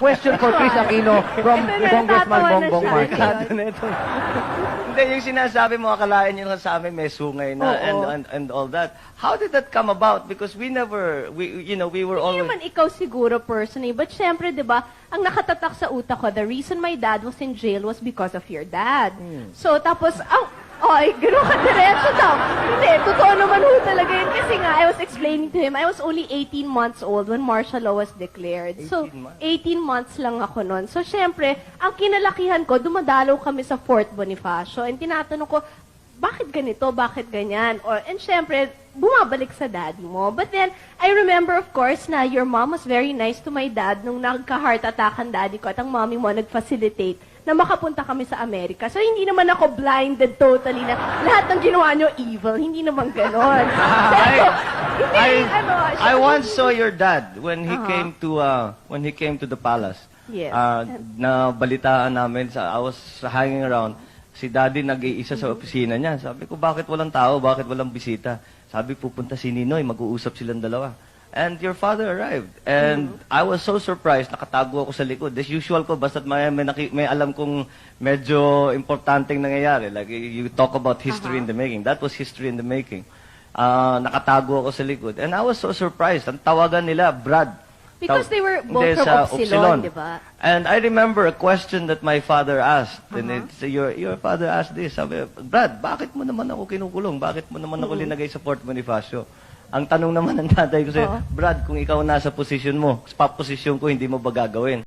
question for Chris Aquino from Congressman Bongbong Marcos. Hindi, yung sinasabi mo, akalain nyo lang sa amin may sungay na and all that. How did that come about? Because we never, we were Hindi always... naman ikaw siguro personally, but syempre, di ba, ang nakatatak sa utak ko, the reason my dad was in jail was because of your dad. So, tapos, gano'n ka diretso daw. Hindi, totoo naman ho talaga yun. Kasi nga, I was explaining to him, I was only 18 months old when martial law was declared. So, 18 months lang ako nun. So, syempre, ang kinalakihan ko, dumadalaw kami sa Fort Bonifacio. And tinatanong ko, bakit ganito? Bakit ganyan? And syempre, bumabalik sa daddy mo. But then, I remember, of course, na your mom was very nice to my dad nung nagka-heart attack ang daddy ko at ang mommy mo nag-facilitate na makapunta kami sa Amerika. So, hindi naman ako blinded totally na lahat ng ginawa nyo evil. Hindi naman ganon. I once saw your dad when he came to the palace. Yes. Na balitaan namin, I was hanging around. Si daddy nag-iisa sa opisina niya. Sabi ko, bakit walang tao? Bakit walang bisita? Sabi, pupunta si Ninoy, mag-uusap silang dalawa. And your father arrived. And I was so surprised, nakatago ako sa likod. As usual ko, basta't may alam kong medyo importanteng nangyayari. Like, you talk about history in the making. That was history in the making. Nakatago ako sa likod. And I was so surprised. Ang tawagan nila, Brad. Because they were both from Upsilon, di ba? And I remember a question that my father asked. And it's, your father asked this. Sabi, Brad, bakit mo naman ako kinukulong? Bakit mo naman ako linagay sa Fort Bonifacio? Ang tanong naman ng tatay ko sa'yo, Brad, kung ikaw nasa posisyon mo, sa posisyon ko, hindi mo ba gagawin?